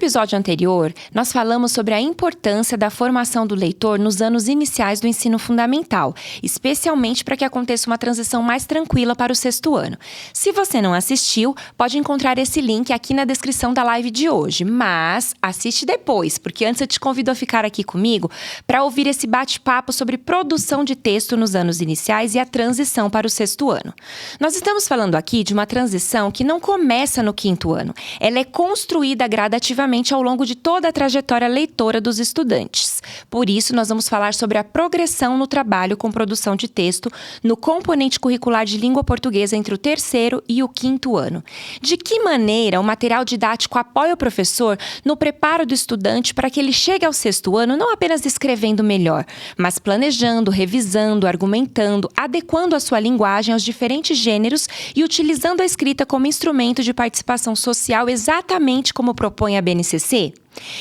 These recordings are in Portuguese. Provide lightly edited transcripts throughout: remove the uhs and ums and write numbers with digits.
episódio anterior, nós falamos sobre a importância da formação do leitor nos anos iniciais do ensino fundamental, especialmente para que aconteça uma transição mais tranquila para o sexto ano. Se você não assistiu, pode encontrar esse link aqui na descrição da live de hoje, mas assiste depois, porque antes eu te convido a ficar aqui comigo para ouvir esse bate-papo sobre produção de texto nos anos iniciais e a transição para o sexto ano. Nós estamos falando aqui de uma transição que não começa no quinto ano, ela é construída gradativamente ao longo de toda a trajetória leitora dos estudantes. Por isso, nós vamos falar sobre a progressão no trabalho com produção de texto no componente curricular de língua portuguesa entre o terceiro e o quinto ano. De que maneira o material didático apoia o professor no preparo do estudante para que ele chegue ao sexto ano não apenas escrevendo melhor, mas planejando, revisando, argumentando, adequando a sua linguagem aos diferentes gêneros e utilizando a escrita como instrumento de participação social exatamente como propõe a BNCC?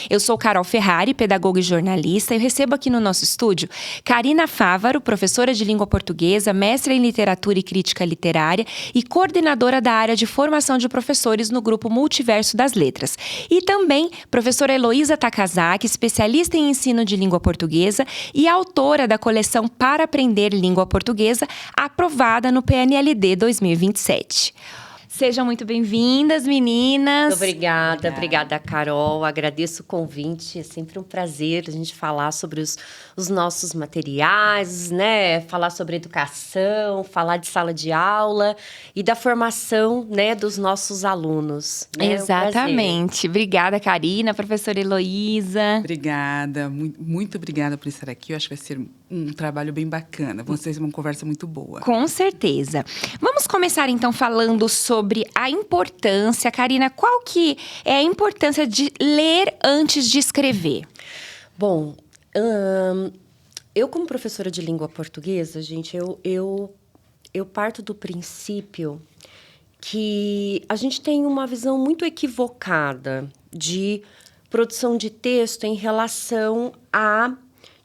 Eu sou Carol Ferrari, pedagoga e jornalista, e eu recebo aqui no nosso estúdio Karina Fávaro, professora de língua portuguesa, mestra em literatura e crítica literária e coordenadora da área de formação de professores no grupo Multiverso das Letras. E também professora Heloísa Takazaki, especialista em ensino de língua portuguesa e autora da coleção Para Aprender Língua Portuguesa, aprovada no PNLD 2027. Sejam muito bem-vindas, meninas. Obrigada, Carol. Agradeço o convite. É sempre um prazer a gente falar sobre os nossos materiais, né? Falar sobre educação, falar de sala de aula e da formação, né, dos nossos alunos. Exatamente. Obrigada, Karina, professora Heloísa. Obrigada, muito obrigada por estar aqui. Eu acho que vai ser um trabalho bem bacana. Vocês uma conversa muito boa. Com certeza. Vamos começar, então, falando sobre a importância. Karina, qual que é a importância de ler antes de escrever? Bom, eu como professora de língua portuguesa, gente, eu parto do princípio que a gente tem uma visão muito equivocada de produção de texto em relação a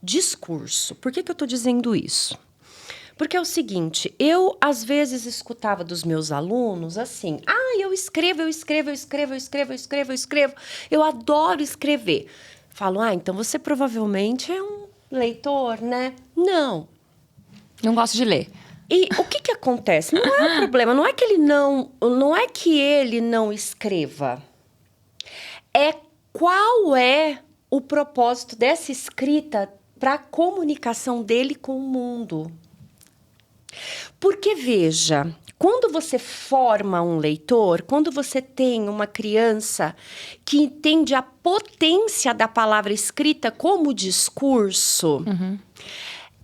discurso. Por que eu estou dizendo isso? Porque é o seguinte, eu às vezes escutava dos meus alunos assim, eu escrevo, eu adoro escrever. Falo, então você provavelmente é um leitor, né? Não gosto de ler. E o que acontece? Não é um problema, não é que ele não escreva. É qual é o propósito dessa escrita para a comunicação dele com o mundo. Porque, veja, quando você forma um leitor, quando você tem uma criança que entende a potência da palavra escrita como discurso,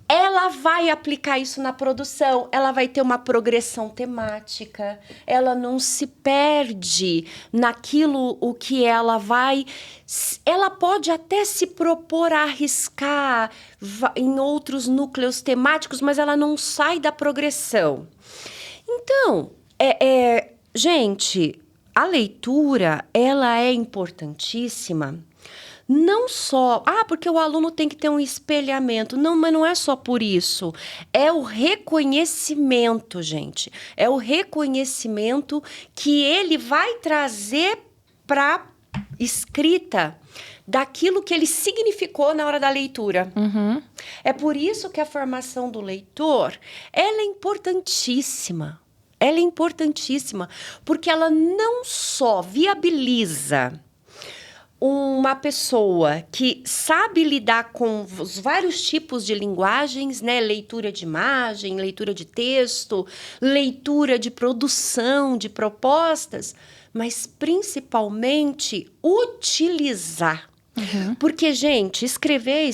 ela vai aplicar isso na produção, ela vai ter uma progressão temática, ela não se perde naquilo o que ela vai... Ela pode até se propor a arriscar em outros núcleos temáticos, mas ela não sai da progressão. Então, gente, a leitura, ela é importantíssima. Não só, porque o aluno tem que ter um espelhamento. Não, mas não é só por isso. É o reconhecimento, gente. É o reconhecimento que ele vai trazer para escrita daquilo que ele significou na hora da leitura. É por isso que a formação do leitor, ela é importantíssima. Ela é importantíssima, porque ela não só viabiliza uma pessoa que sabe lidar com os vários tipos de linguagens, né? Leitura de imagem, leitura de texto, leitura de produção, de propostas, mas principalmente utilizar. Porque, gente, escrever,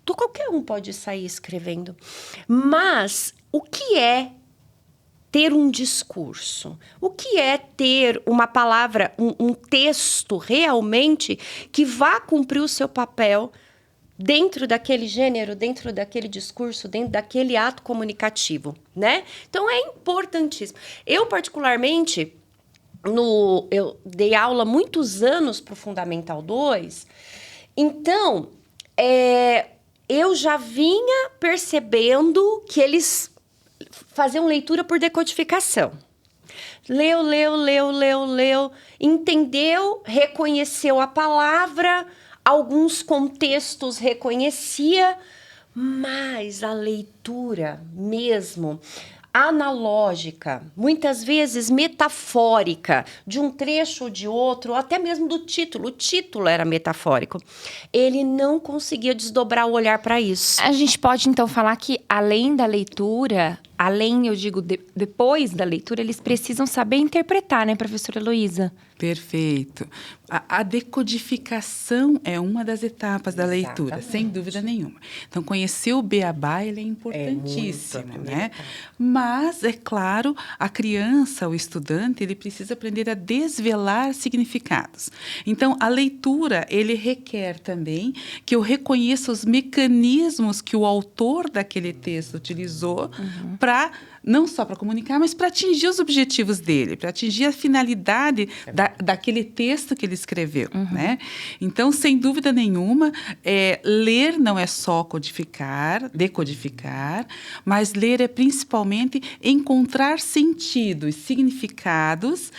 qualquer um pode sair escrevendo. Mas o que é ter um discurso? O que é ter uma palavra, um texto realmente que vá cumprir o seu papel dentro daquele gênero, dentro daquele discurso, dentro daquele ato comunicativo, né? Então, é importantíssimo. Eu, particularmente, eu dei aula muitos anos para o Fundamental 2, então, eu já vinha percebendo que eles faziam leitura por decodificação. Leu, entendeu, reconheceu a palavra, alguns contextos reconhecia, mas a leitura mesmo, analógica, muitas vezes metafórica, de um trecho ou de outro, ou até mesmo do título. O título era metafórico. Ele não conseguia desdobrar o olhar para isso. A gente pode, então, falar que, além da leitura, eu digo, depois da leitura, eles precisam saber interpretar, né, professora Heloísa? Perfeito. A decodificação é uma das etapas da leitura, Exatamente. sem dúvida nenhuma. Então, conhecer o beabá, ele é importantíssimo, muito, né? Mas, é claro, a criança, o estudante, ele precisa aprender a desvelar significados. Então, a leitura, ele requer também que eu reconheça os mecanismos que o autor daquele texto utilizou para, não só para comunicar, mas para atingir os objetivos dele, para atingir a finalidade daquele texto que ele escreveu, né? Então, sem dúvida nenhuma, ler não é só decodificar, mas ler é principalmente encontrar sentidos, significados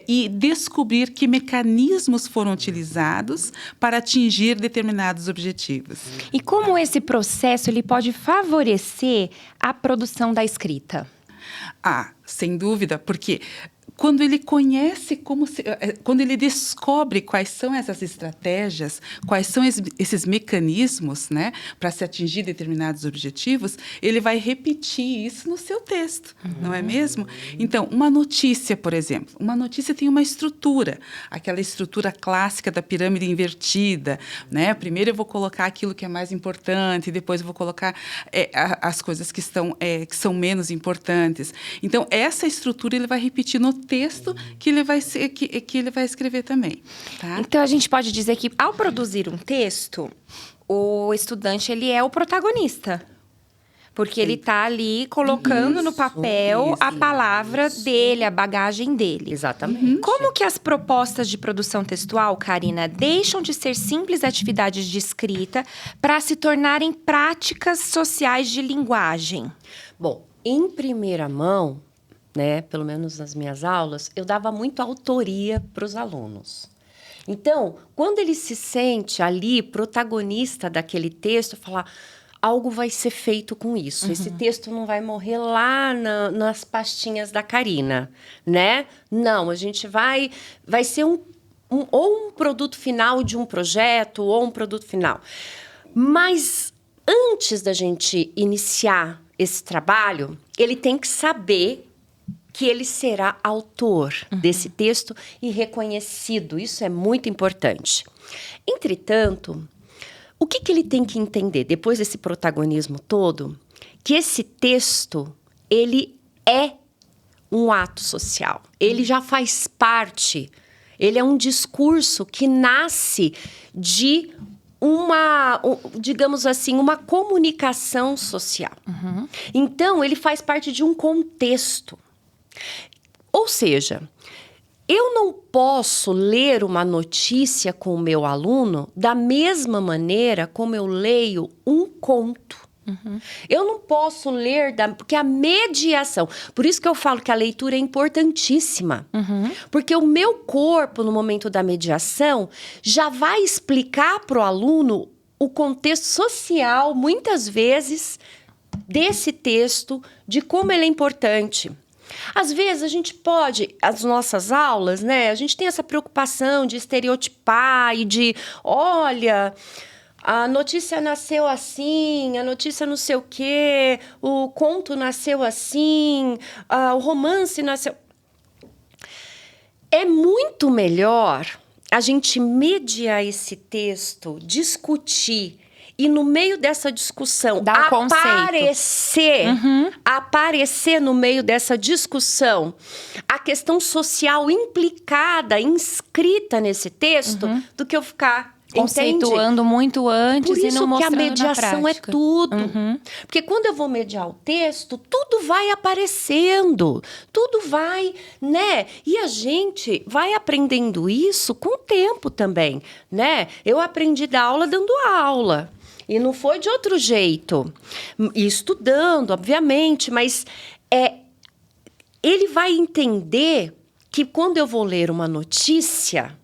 e descobrir que mecanismos foram utilizados para atingir determinados objetivos. E como esse processo ele pode favorecer a produção da escrita? Sem dúvida, porque quando ele conhece quando ele descobre quais são essas estratégias, quais são esses mecanismos, né, para se atingir determinados objetivos, ele vai repetir isso no seu texto, não é mesmo? Então, uma notícia, por exemplo, uma notícia tem uma estrutura, aquela estrutura clássica da pirâmide invertida, né? Primeiro eu vou colocar aquilo que é mais importante, depois eu vou colocar as coisas que são menos importantes. Então, essa estrutura ele vai repetir no texto que ele vai escrever também, tá? Então, a gente pode dizer que, ao produzir um texto, o estudante ele é o protagonista. Porque ele está ali colocando no papel a palavra dele, a bagagem dele. Exatamente. Como que as propostas de produção textual, Karina, deixam de ser simples atividades de escrita para se tornarem práticas sociais de linguagem? Bom, em primeira mão, né, pelo menos nas minhas aulas, eu dava muito autoria para os alunos. Então, quando ele se sente ali protagonista daquele texto, falar, algo vai ser feito com isso. Esse texto não vai morrer lá nas pastinhas da Karina, né? Não, a gente vai ser ou um produto final de um projeto, ou um produto final. Mas antes da gente iniciar esse trabalho, ele tem que saber que ele será autor desse texto e reconhecido. Isso é muito importante. Entretanto, o que ele tem que entender, depois desse protagonismo todo, que esse texto, ele é um ato social. Ele já faz parte, ele é um discurso que nasce de digamos assim, uma comunicação social. Então, ele faz parte de um contexto. Ou seja, eu não posso ler uma notícia com o meu aluno da mesma maneira como eu leio um conto. Eu não posso ler, porque a mediação... Por isso que eu falo que a leitura é importantíssima. Porque o meu corpo, no momento da mediação, já vai explicar para o aluno o contexto social, muitas vezes, desse texto, de como ele é importante. Às vezes, a gente pode, as nossas aulas, né? A gente tem essa preocupação de estereotipar e de, olha, a notícia nasceu assim, a notícia não sei o quê, o conto nasceu assim, o romance nasceu... É muito melhor a gente mediar esse texto, discutir, e no meio dessa discussão, aparecer no meio dessa discussão a questão social implicada, inscrita nesse texto, do que eu ficar conceituando muito antes e não mostrando na prática. Por isso que a mediação é tudo. Porque quando eu vou mediar o texto, tudo vai aparecendo, tudo vai, né? E a gente vai aprendendo isso com o tempo também, né? Eu aprendi da aula dando aula. E não foi de outro jeito. E estudando, obviamente, mas ele vai entender que quando eu vou ler uma notícia,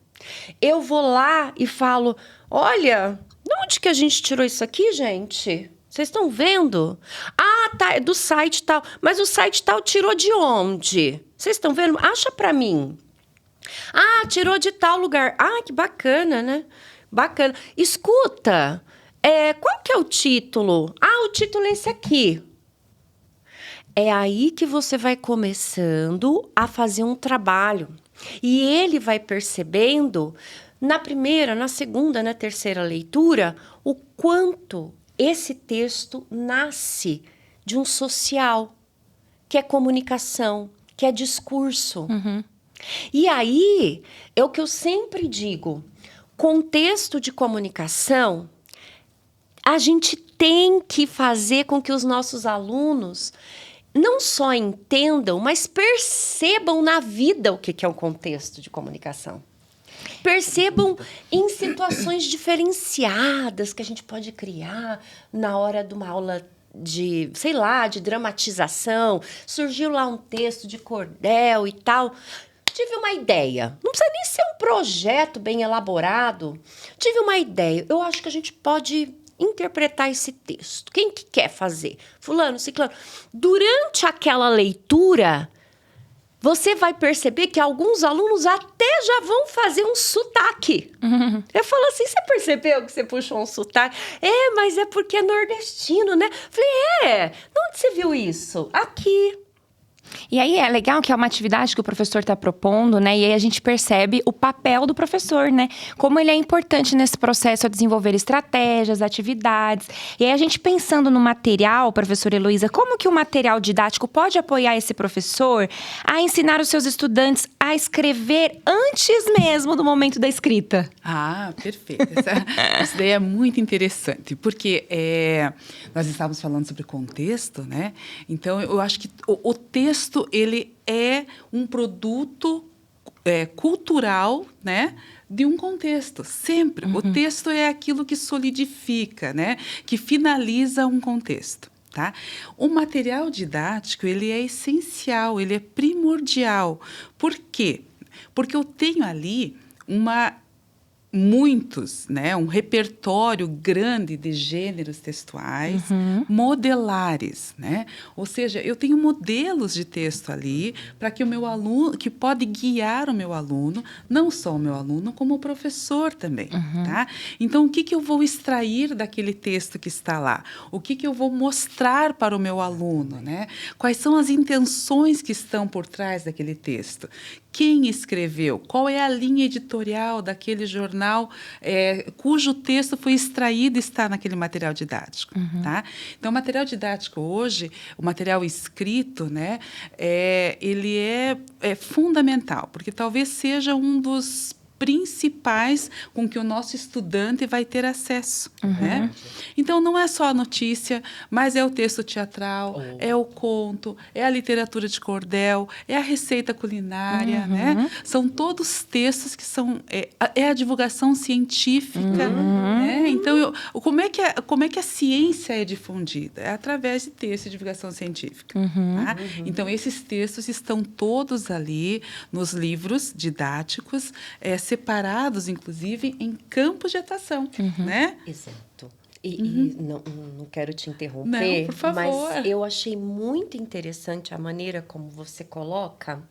eu vou lá e falo, olha, de onde que a gente tirou isso aqui, gente? Vocês estão vendo? Ah, tá, é do site tal. Mas o site tal tirou de onde? Vocês estão vendo? Acha pra mim. Ah, tirou de tal lugar. Ah, que bacana, né? Bacana. Escuta, qual que é o título? Ah, o título é esse aqui. É aí que você vai começando a fazer um trabalho. E ele vai percebendo, na primeira, na segunda, na terceira leitura, o quanto esse texto nasce de um social, que é comunicação, que é discurso. E aí, é o que eu sempre digo, contexto de comunicação, a gente tem que fazer com que os nossos alunos não só entendam, mas percebam na vida o que é um contexto de comunicação. Percebam em situações diferenciadas que a gente pode criar na hora de uma aula de, sei lá, de dramatização. Surgiu lá um texto de cordel e tal. Tive uma ideia. Não precisa nem ser um projeto bem elaborado. Tive uma ideia. Eu acho que a gente pode interpretar esse texto. Quem que quer fazer? Fulano, ciclano. Durante aquela leitura, você vai perceber que alguns alunos até já vão fazer um sotaque. Eu falo assim, você percebeu que você puxou um sotaque? Mas é porque é nordestino, né? Falei, onde você viu isso? Aqui. E aí é legal que é uma atividade que o professor está propondo, né? E aí a gente percebe o papel do professor, né? Como ele é importante nesse processo a desenvolver estratégias, atividades. E aí a gente pensando no material, professora Heloísa, como que o material didático pode apoiar esse professor a ensinar os seus estudantes a escrever antes mesmo do momento da escrita? Ah, perfeito. Essa ideia é muito interessante, porque nós estávamos falando sobre contexto, né? Então, eu acho que o texto, ele é um produto cultural, né, de um contexto, sempre. O texto é aquilo que solidifica, né, que finaliza um contexto. Tá? O material didático, ele é essencial, ele é primordial. Por quê? Porque eu tenho ali um repertório grande de gêneros textuais, modelares, né? Ou seja, eu tenho modelos de texto ali para que o meu aluno, que pode guiar o meu aluno, não só o meu aluno, como o professor também, tá? Então, o que eu vou extrair daquele texto que está lá? O que eu vou mostrar para o meu aluno, né? Quais são as intenções que estão por trás daquele texto? Quem escreveu? Qual é a linha editorial daquele jornal cujo texto foi extraído e está naquele material didático? Tá? Então, o material didático hoje, o material escrito, né, ele é fundamental, porque talvez seja um dos principais com que o nosso estudante vai ter acesso. Né? Então, não é só a notícia, mas é o texto teatral, é o conto, é a literatura de cordel, é a receita culinária. Né? São todos textos que são... É a divulgação científica. Né? Então, como é que a ciência é difundida? É através de texto de divulgação científica. Tá? Então, esses textos estão todos ali nos livros didáticos, separados, inclusive, em campos de atuação, né? Exato. E não quero te interromper, não, por favor. Mas eu achei muito interessante a maneira como você coloca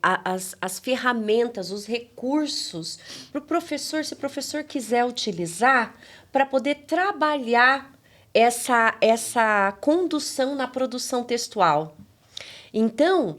as ferramentas, os recursos para o professor, se o professor quiser utilizar, para poder trabalhar essa condução na produção textual. Então,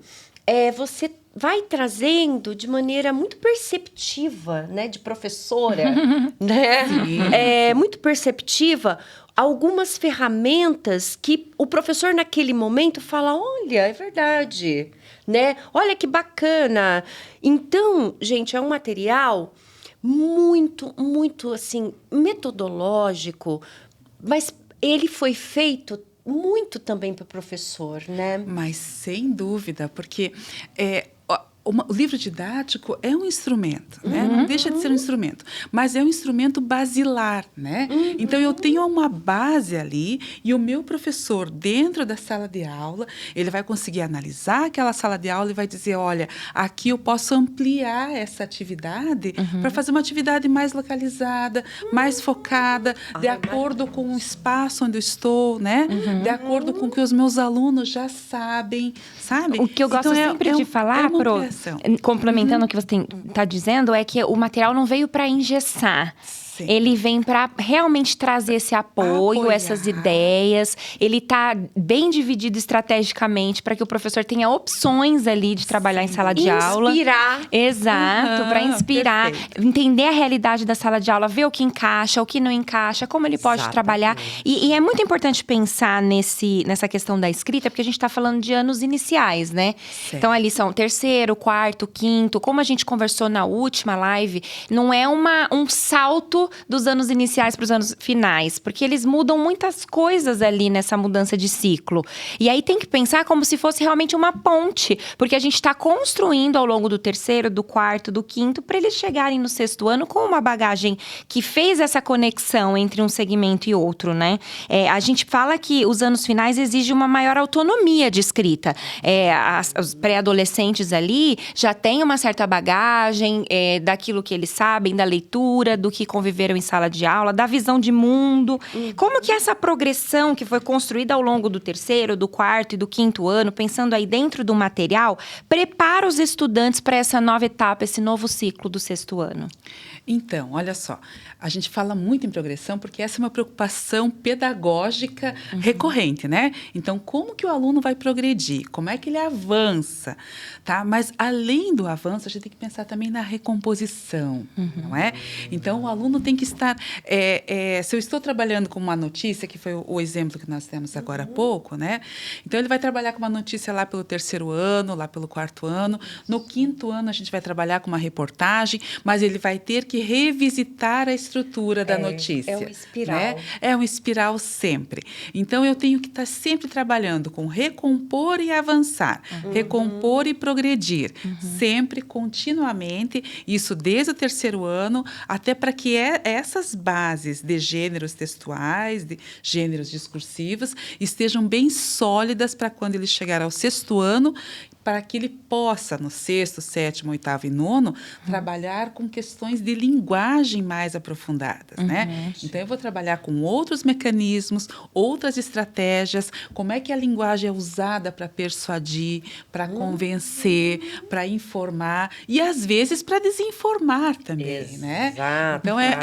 você vai trazendo de maneira muito perceptiva, né, de professora, né? Muito perceptiva, algumas ferramentas que o professor naquele momento fala, olha, é verdade, né? Olha que bacana. Então, gente, é um material muito, muito, assim, metodológico, mas ele foi feito muito também para o professor, né? Mas sem dúvida, porque o livro didático é um instrumento, né? Não deixa de ser um instrumento, mas é um instrumento basilar, né? Então, eu tenho uma base ali e o meu professor, dentro da sala de aula, ele vai conseguir analisar aquela sala de aula e vai dizer, olha, aqui eu posso ampliar essa atividade para fazer uma atividade mais localizada, mais focada, de acordo com o espaço onde eu estou, né? De acordo com o que os meus alunos já sabem, sabe? O que eu gosto sempre de falar, Pro, complementando o que você está dizendo, é que o material não veio para engessar. Sim. Ele vem para realmente trazer esse apoio, essas ideias. Ele está bem dividido estrategicamente para que o professor tenha opções ali de trabalhar em sala de aula. Inspirar. Exato, para inspirar, entender a realidade da sala de aula, ver o que encaixa, o que não encaixa, como ele pode trabalhar. E é muito importante pensar nessa questão da escrita, porque a gente está falando de anos iniciais, né? Certo. Então, ali são terceiro, quarto, quinto. Como a gente conversou na última live, não é um salto dos anos iniciais para os anos finais, porque eles mudam muitas coisas ali nessa mudança de ciclo. E aí tem que pensar como se fosse realmente uma ponte, porque a gente está construindo ao longo do terceiro, do quarto, do quinto, para eles chegarem no sexto ano com uma bagagem que fez essa conexão entre um segmento e outro, né? A gente fala que os anos finais exigem uma maior autonomia de escrita. Os pré-adolescentes ali já têm uma certa bagagem daquilo que eles sabem, da leitura, do que conviveram em sala de aula, da visão de mundo. Como que essa progressão que foi construída ao longo do terceiro, do quarto e do quinto ano, pensando aí dentro do material, prepara os estudantes para essa nova etapa, esse novo ciclo do sexto ano? Então, olha só, a gente fala muito em progressão porque essa é uma preocupação pedagógica recorrente, né? Então, como que o aluno vai progredir? Como é que ele avança? Tá? Mas, além do avanço, a gente tem que pensar também na recomposição, não é? Então, o aluno tem que estar... se eu estou trabalhando com uma notícia, que foi o exemplo que nós temos agora há pouco, né? Então, ele vai trabalhar com uma notícia lá pelo terceiro ano, lá pelo quarto ano. No quinto ano, a gente vai trabalhar com uma reportagem, mas ele vai ter que revisitar a estrutura da notícia. É uma espiral. Né? É uma espiral sempre. Então, eu tenho que estar sempre trabalhando com recompor e avançar, recompor e progredir, sempre, continuamente, isso desde o terceiro ano, até para que essas bases de gêneros textuais, de gêneros discursivos, estejam bem sólidas para quando ele chegar ao sexto ano, para que ele possa, no sexto, sétimo, oitavo e nono, trabalhar com questões de linguagem mais aprofundadas, né? Então, eu vou trabalhar com outros mecanismos, outras estratégias, como é que a linguagem é usada para persuadir, para convencer, para informar e, às vezes, para desinformar também, né? Então, é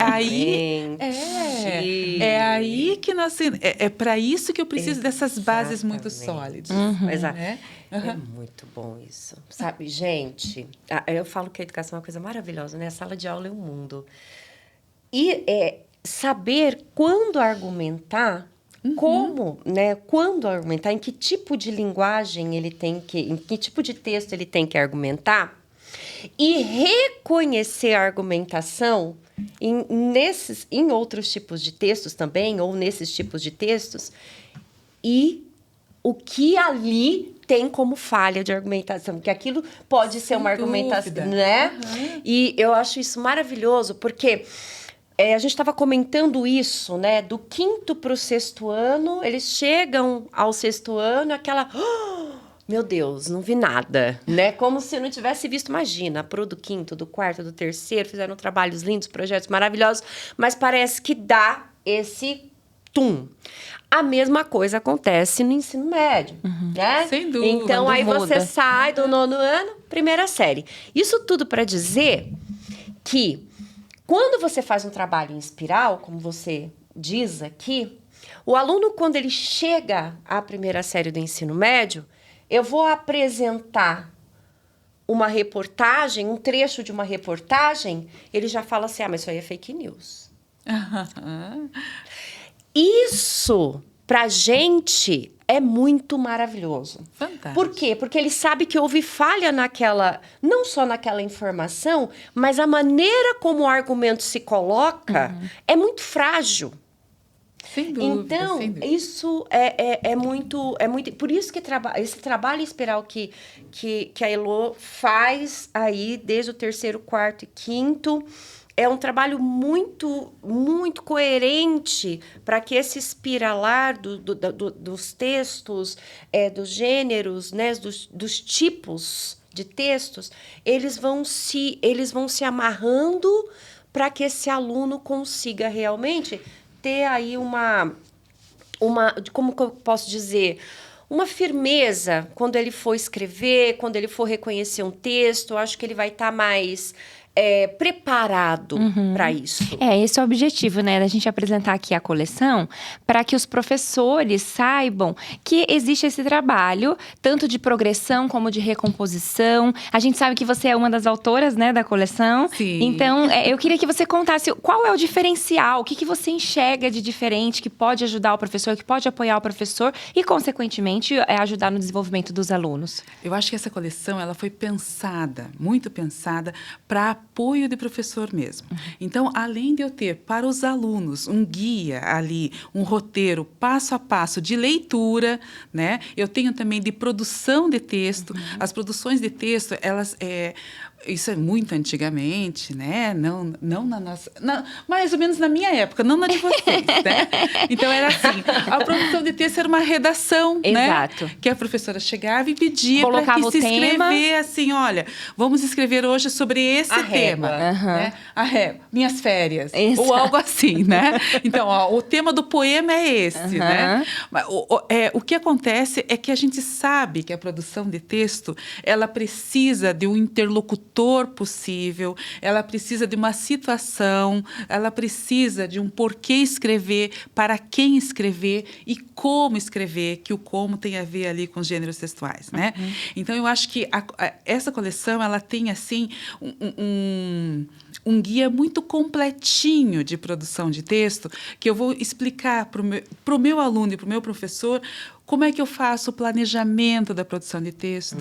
aí que nós... É para isso que eu preciso dessas bases muito sólidas. Né? É muito bom isso. Sabe, gente, eu falo que a educação é uma coisa maravilhosa, né? A sala de aula é um mundo. E saber quando argumentar, como, né? Quando argumentar, em que tipo de linguagem em que tipo de texto ele tem que argumentar, e reconhecer a argumentação em outros tipos de textos também, ou nesses tipos de textos, e o que ali tem como falha de argumentação, porque aquilo pode ser uma argumentação, né? E eu acho isso maravilhoso, porque a gente estava comentando isso, né? Do quinto para o sexto ano, eles chegam ao sexto ano, aquela... meu Deus, não vi nada, né? Como se não tivesse visto, imagina, pro do quinto, do quarto, do terceiro, fizeram trabalhos lindos, projetos maravilhosos, mas parece que dá esse A mesma coisa acontece no ensino médio, né? Sem dúvida. Então, aí você sai do nono ano, primeira série. Isso tudo para dizer que quando você faz um trabalho em espiral, como você diz aqui, o aluno, quando ele chega à primeira série do ensino médio, eu vou apresentar uma reportagem, um trecho de uma reportagem, ele já fala assim, mas isso aí é fake news. Isso, pra gente, é muito maravilhoso. Fantástico. Por quê? Porque ele sabe que houve falha não só naquela informação, mas a maneira como o argumento se coloca é muito frágil. Sem dúvida, Então, sem dúvida. isso é muito... Por isso que esse trabalho espiral que a Elô faz aí, desde o 3º, 4º e 5º, é um trabalho muito, muito coerente para que esse espiralar dos textos, dos gêneros, né, dos tipos de textos, eles vão se amarrando para que esse aluno consiga realmente ter aí como que eu posso dizer, uma firmeza quando ele for escrever, quando ele for reconhecer um texto. Eu acho que ele vai estar mais preparado para isso. Esse é o objetivo, né? Da gente apresentar aqui a coleção para que os professores saibam que existe esse trabalho, tanto de progressão como de recomposição. A gente sabe que você é uma das autoras, né, da coleção. Sim. Então, eu queria que você contasse qual é o diferencial, o que você enxerga de diferente que pode ajudar o professor, que pode apoiar o professor e, consequentemente, ajudar no desenvolvimento dos alunos. Eu acho que essa coleção ela foi pensada, muito pensada, para apoio de professor mesmo. Então, além de eu ter para os alunos um guia ali, um roteiro passo a passo de leitura, né? Eu tenho também de produção de texto. As produções de texto, elas... isso é muito antigamente, né? Não na nossa... mais ou menos na minha época, não na de vocês, né? Então, era assim, a produção de texto era uma redação, Exato. né? Que a professora chegava e pedia para Colocava que o se tema. escrever assim, olha, vamos escrever hoje sobre esse tema, né? A régua, minhas férias, Exato. ou algo assim, né? Então, ó, o tema do poema é esse, né? Mas, o que acontece é que a gente sabe que a produção de texto, ela precisa de um interlocutor possível, ela precisa de uma situação, ela precisa de um porquê escrever, para quem escrever e como escrever, que o como tem a ver ali com os gêneros textuais, né? Então, eu acho que essa coleção, ela tem, assim, um guia muito completinho de produção de texto, que eu vou explicar para o meu aluno e para o meu professor como é que eu faço o planejamento da produção de texto,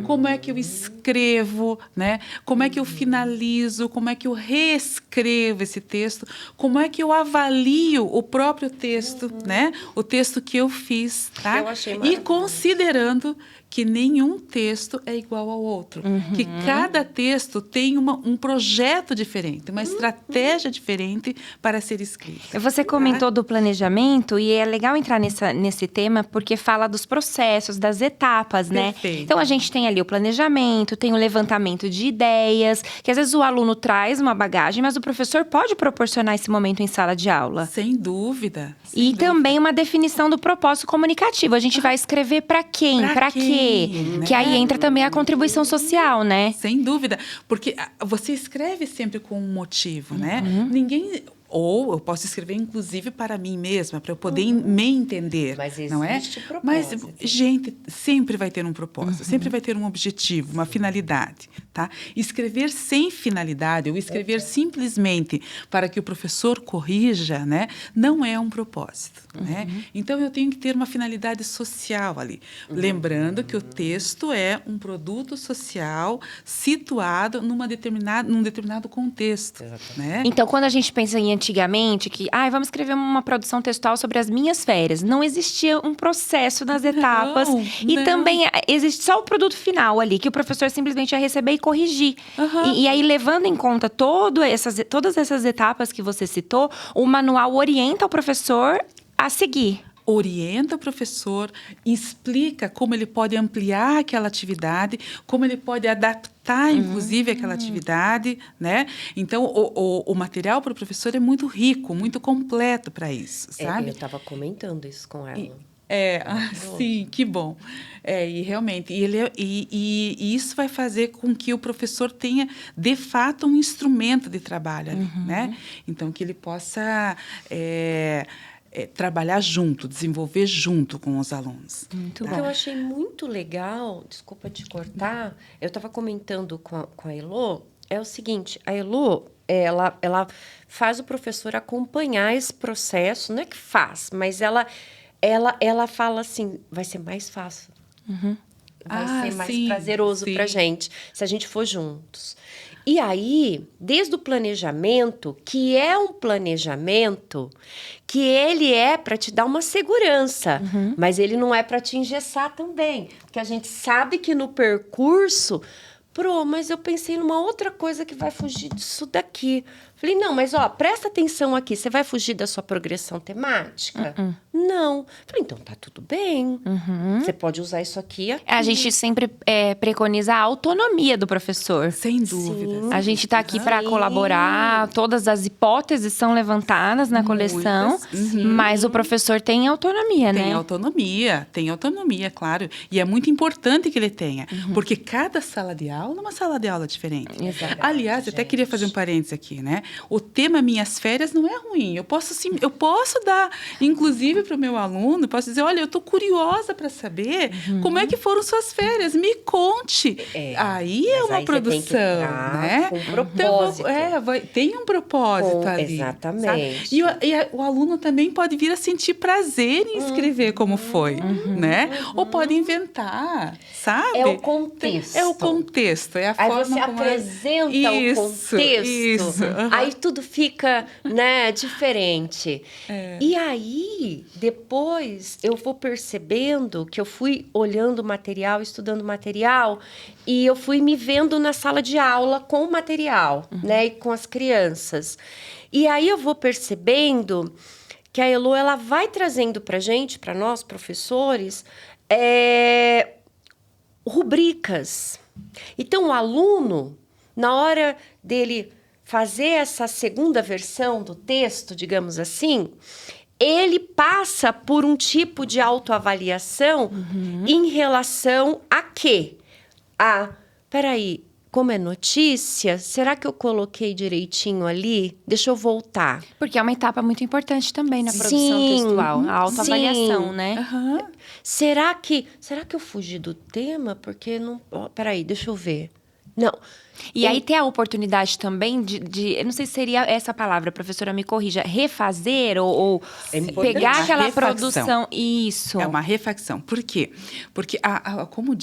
como é que eu escrevo, né? Como é que eu finalizo, como é que eu reescrevo esse texto, como é que eu avalio o próprio texto, né? O texto que eu fiz, tá? Eu achei E maravilhoso. considerando que nenhum texto é igual ao outro, que cada texto tem um projeto diferente, uma estratégia diferente para ser escrito. Você comentou do planejamento e é legal entrar nesse tema porque fala dos processos, das etapas, né? Perfeito. Então, a gente tem ali o planejamento, tem o levantamento de ideias, que às vezes o aluno traz uma bagagem, mas o professor pode proporcionar esse momento em sala de aula. Sem dúvida. E também uma definição do propósito comunicativo. A gente vai escrever para quem? Para quê? Né? Que aí entra também a contribuição social, né? Sem dúvida, porque você escreve sempre com um motivo, né? Ninguém... Ou eu posso escrever, inclusive, para mim mesma, para eu poder me entender. Mas não é? existe propósito. Mas, gente, sempre vai ter um propósito, sempre vai ter um objetivo, uma finalidade. Tá? Escrever sem finalidade, ou escrever simplesmente para que o professor corrija, né, não é um propósito. Né? Então, eu tenho que ter uma finalidade social ali. Lembrando que o texto é um produto social situado num determinado contexto. Né? Então, quando a gente pensa em antigamente, que vamos escrever uma produção textual sobre as minhas férias, não existia um processo nas etapas. E também existe só o produto final ali, que o professor simplesmente ia receber e corrigir. E aí, levando em conta todas essas etapas que você citou, o manual orienta o professor a seguir. Orienta o professor, explica como ele pode ampliar aquela atividade, como ele pode adaptar, inclusive, aquela atividade, né? Então, o material para o professor é muito rico, muito completo para isso, sabe? Eu estava comentando isso com ela. Sim, que bom. E realmente, e isso vai fazer com que o professor tenha, de fato, um instrumento de trabalho ali, né? Então, que ele possa... trabalhar junto, desenvolver junto com os alunos. Muito O bom. que eu achei muito legal, desculpa te cortar, eu estava comentando com a Elô, é o seguinte, a Elô, ela faz o professor acompanhar esse processo, não é que faz, mas ela fala assim, vai ser mais fácil. vai ser mais sim, prazeroso sim. pra gente, se a gente for juntos. E aí, desde o planejamento, que é um planejamento que ele é para te dar uma segurança, mas ele não é para te engessar também, porque a gente sabe que no percurso, mas eu pensei numa outra coisa que vai fugir disso daqui. Falei, não, mas ó, presta atenção aqui, você vai fugir da sua progressão temática? Não. Falei, então tá tudo bem. Você pode usar isso aqui. A gente sempre preconiza a autonomia do professor. Sem dúvida. A gente está aqui para colaborar, todas as hipóteses são levantadas na coleção, mas o professor tem autonomia, né? Tem autonomia, claro. E é muito importante que ele tenha, porque cada sala de aula é uma sala de aula diferente. Exato. Aliás, eu até queria fazer um parênteses aqui, né? O tema Minhas Férias não é ruim. Eu posso dar, inclusive, para o meu aluno, posso dizer, olha, eu estou curiosa para saber como é que foram suas férias. Me conte. Aí é uma produção, né? Com propósito. Então, tem um propósito ali. Exatamente. Sabe? E o aluno também pode vir a sentir prazer em escrever como foi, né? Ou pode inventar, sabe? É o contexto. É o contexto, é a Aí forma você como apresenta o contexto. Isso. Aí tudo fica, né, diferente. E aí, depois, eu vou percebendo que eu fui olhando o material, estudando o material, e eu fui me vendo na sala de aula com o material, né, e com as crianças. E aí eu vou percebendo que a Elo, ela vai trazendo pra gente, para nós, professores, rubricas. Então, o aluno, na hora dele fazer essa segunda versão do texto, digamos assim, ele passa por um tipo de autoavaliação em relação a quê? Peraí, como é notícia, será que eu coloquei direitinho ali? Deixa eu voltar. Porque é uma etapa muito importante também na produção textual, a autoavaliação, né? Será que eu fugi do tema? Porque não... Peraí, deixa eu ver. Não. E aí tem a oportunidade também de eu não sei se seria essa palavra, professora, me corrija, refazer ou pegar aquela produção. Isso. É uma refacção. Por quê? Porque, como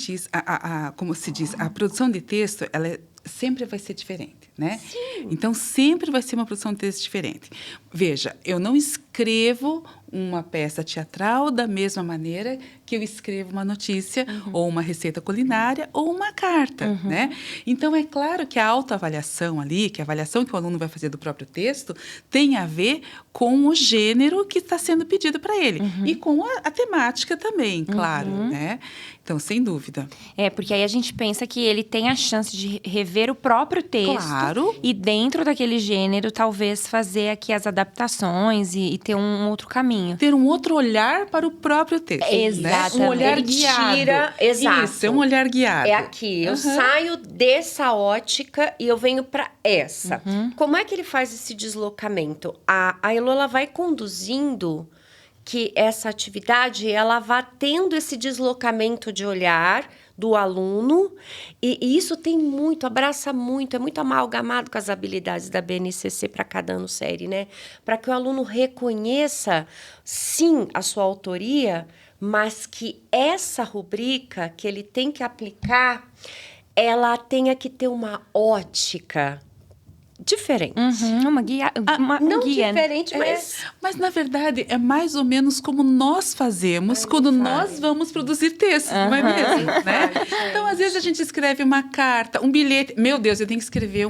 se diz, a produção de texto, ela sempre vai ser diferente, né? Sim. Então, sempre vai ser uma produção de texto diferente. Veja, eu não escrevo uma peça teatral da mesma maneira que eu escrevo uma notícia ou uma receita culinária ou uma carta, né? Então, é claro que a autoavaliação ali, que a avaliação que o aluno vai fazer do próprio texto, tem a ver com o gênero que está sendo pedido para ele. E com a temática também, claro, né? Então, sem dúvida. Porque aí a gente pensa que ele tem a chance de rever o próprio texto. Claro. E dentro daquele gênero, talvez fazer aqui as adaptações e ter um outro caminho. Ter um outro olhar para o próprio texto. Exatamente. Né? Um olhar Ele guiado. tira, exato. Isso, é um olhar guiado. É aqui, eu saio dessa ótica e eu venho para essa. Como é que ele faz esse deslocamento? A Elo, ela vai conduzindo que essa atividade, ela vá tendo esse deslocamento de olhar do aluno, e isso tem abraça muito, é muito amalgamado com as habilidades da BNCC para cada ano série, né? Para que o aluno reconheça, sim, a sua autoria, mas que essa rubrica que ele tem que aplicar, ela tenha que ter uma ótica diferente. Uma guia. Não guia, diferente, mas... Mas, na verdade, é mais ou menos como nós fazemos quando nós vamos produzir texto, não é mesmo? Né? Então, às vezes, a gente escreve uma carta, um bilhete. Meu Deus, eu tenho que escrever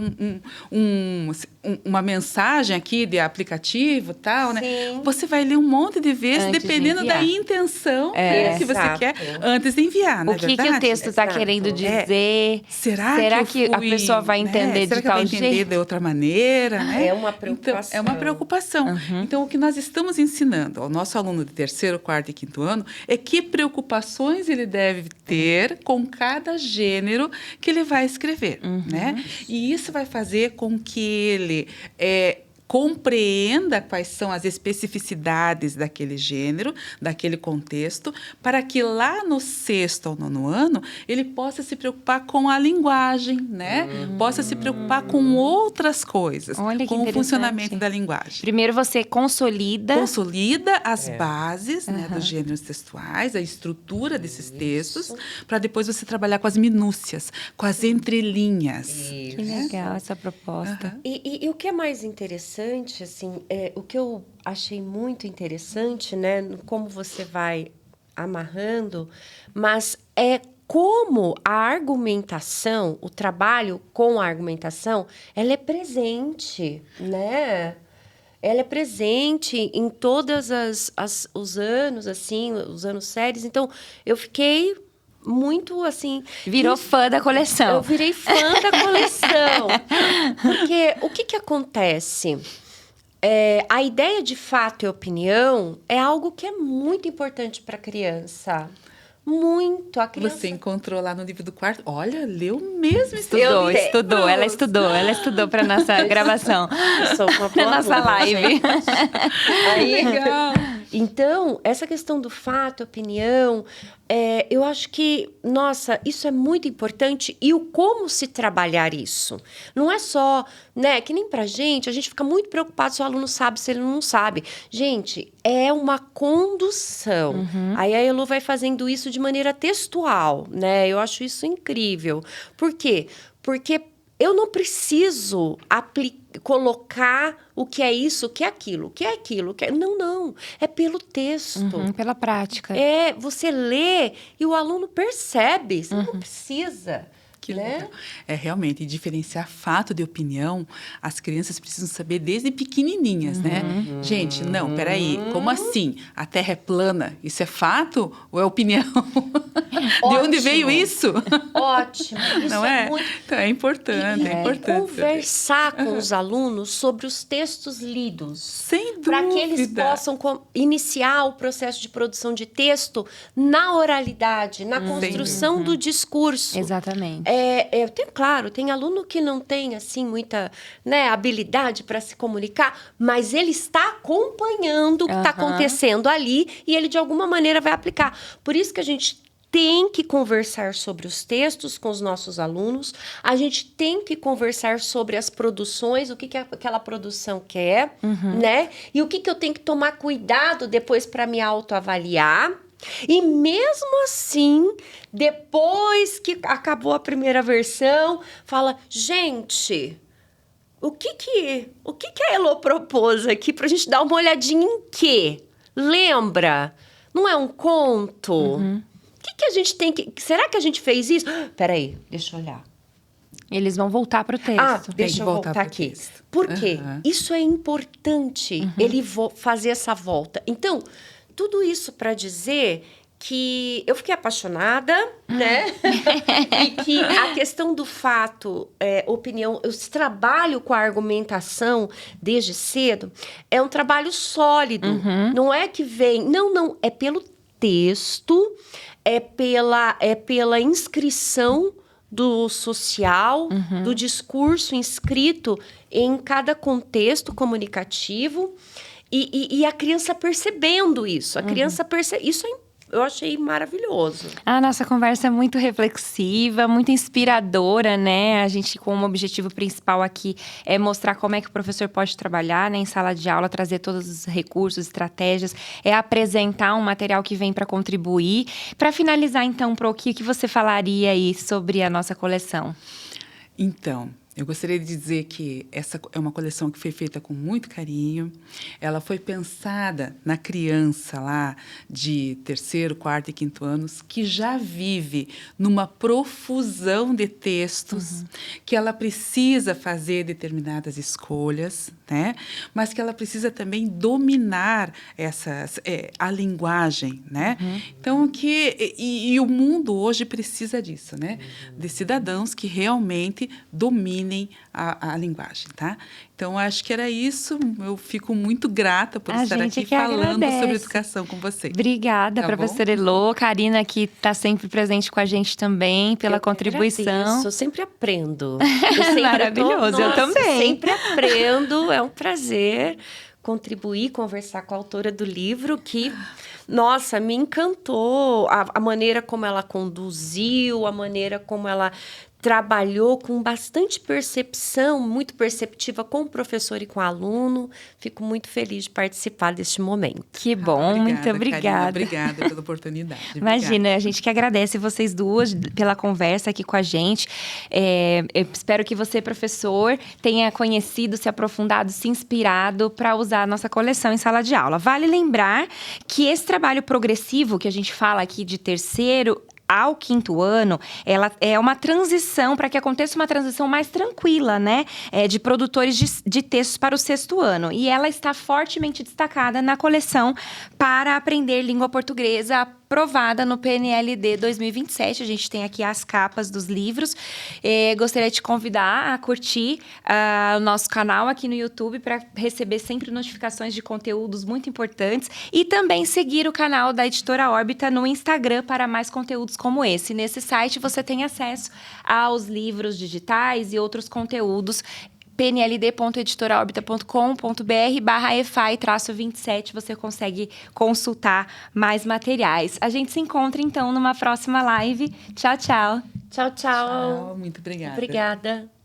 uma mensagem aqui de aplicativo e tal, né? Sim. Você vai ler um monte de vezes, Antes de dependendo enviar. da intenção que você Exato. quer, antes de enviar, não é O que verdade? o texto está Exato. querendo dizer? Será que a pessoa vai entender será de que ela tal vai entender jeito? de outra maneira, né? É uma preocupação. Então, é uma preocupação. Então, o que nós estamos ensinando ao nosso aluno de terceiro, quarto e quinto ano é que preocupações ele deve ter com cada gênero que ele vai escrever, né? E isso vai fazer com que ele compreenda quais são as especificidades daquele gênero, daquele contexto, para que lá no 6º ou 9º ano ele possa se preocupar com a linguagem, né? Possa se preocupar com outras coisas, Olha que com o interessante. funcionamento da linguagem. Primeiro você consolida As bases, né, dos gêneros textuais, a estrutura desses textos, para depois você trabalhar com as minúcias, com as entrelinhas. Que legal essa proposta. E o que é mais interessante, assim, o que eu achei muito interessante, né, como você vai amarrando, mas é como a argumentação, o trabalho com a argumentação, ela é presente, né? Ela é presente em todas os anos, assim, os anos séries. Então, eu fiquei muito, assim... Virou fã da coleção. Eu virei fã da coleção. Porque o que acontece? A ideia de fato e opinião é algo que é muito importante para a criança. Muito. A criança... Você encontrou lá no livro do quarto? Olha, leu mesmo. Ela estudou para nossa gravação. Eu sou uma boa nossa aluna, live. Aí, Legal. Então, essa questão do fato, opinião, eu acho que, nossa, isso é muito importante. E o como se trabalhar isso. Não é só, né, que nem pra gente, a gente fica muito preocupado se o aluno sabe, se ele não sabe. Gente, é uma condução. Aí a Elo vai fazendo isso de maneira textual, né? Eu acho isso incrível. Por quê? Porque eu não preciso colocar o que é isso, o que é aquilo, o que é aquilo. Não. É pelo texto. Pela prática. Você lê e o aluno percebe. Você não precisa. Que né? legal. Realmente, diferenciar fato de opinião, as crianças precisam saber desde pequenininhas, né? Gente, não, peraí, como assim? A Terra é plana? Isso é fato ou é opinião? De onde veio isso? Ótimo. Isso Não é? muito... Então, é importante, é importante. Conversar com os alunos sobre os textos lidos. Sem dúvida. Para que eles possam iniciar o processo de produção de texto na oralidade, na construção do discurso. Exatamente. Tem aluno que não tem, assim, muita, né, habilidade para se comunicar, mas ele está acompanhando o que está acontecendo ali e ele, de alguma maneira, vai aplicar. Por isso que a gente tem que conversar sobre os textos com os nossos alunos, a gente tem que conversar sobre as produções, o que aquela produção quer, né? E o que eu tenho que tomar cuidado depois para me autoavaliar. E mesmo assim, depois que acabou a primeira versão, fala, gente, o que a Elo propôs aqui pra gente dar uma olhadinha em quê? Lembra? Não é um conto? O que a gente tem que... Será que a gente fez isso? Peraí, deixa eu olhar. Eles vão voltar para o texto. Deixa eu voltar aqui. Texto. Por quê? Isso é importante, ele fazer essa volta. Então... Tudo isso para dizer que eu fiquei apaixonada, né? E que a questão do fato, opinião, eu trabalho com a argumentação desde cedo, é um trabalho sólido. Não é que vem... Não, é pelo texto, é pela inscrição do social, do discurso inscrito em cada contexto comunicativo. E a criança percebendo isso. A criança percebe... Isso eu achei maravilhoso. A nossa conversa é muito reflexiva, muito inspiradora, né? A gente, como objetivo principal aqui, é mostrar como é que o professor pode trabalhar, né, em sala de aula, trazer todos os recursos, estratégias, apresentar um material que vem para contribuir. Para finalizar, então, Pro, o que você falaria aí sobre a nossa coleção? Então... Eu gostaria de dizer que essa é uma coleção que foi feita com muito carinho. Ela foi pensada na criança lá de 3º, 4º e 5º anos, que já vive numa profusão de textos, que ela precisa fazer determinadas escolhas, né? Mas que ela precisa também dominar a linguagem, né? Então, e o mundo hoje precisa disso, né? De cidadãos que realmente dominem a linguagem, tá? Então, acho que era isso. Eu fico muito grata por estar aqui falando sobre educação com vocês. Obrigada, professora Elo. Karina, que está sempre presente com a gente também, pela contribuição. Eu sempre aprendo. Maravilhoso, eu também. Sempre aprendo. É um prazer contribuir, conversar com a autora do livro, que, nossa, me encantou a maneira como ela conduziu, a maneira como ela trabalhou com bastante percepção, muito perceptiva com o professor e com o aluno. Fico muito feliz de participar deste momento. Que bom, muito obrigada. Karina, obrigada pela oportunidade. Imagina, Obrigada. a gente que agradece vocês duas pela conversa aqui com a gente. Eu espero que você, professor, tenha conhecido, se aprofundado, se inspirado para usar a nossa coleção em sala de aula. Vale lembrar que esse trabalho progressivo que a gente fala aqui de terceiro ao quinto ano, ela é uma transição, para que aconteça uma transição mais tranquila, né? De produtores de textos para o sexto ano. E ela está fortemente destacada na coleção para aprender língua portuguesa, aprovada no PNLD 2027. A gente tem aqui as capas dos livros. Gostaria de te convidar a curtir o nosso canal aqui no YouTube para receber sempre notificações de conteúdos muito importantes e também seguir o canal da Editora Órbita no Instagram para mais conteúdos como esse. Nesse site você tem acesso aos livros digitais e outros conteúdos. pnld.editoraorbita.com.br/efai-27 você consegue consultar mais materiais. A gente se encontra, então, numa próxima live. Tchau, tchau. Tchau, tchau. Tchau, muito obrigada. Obrigada.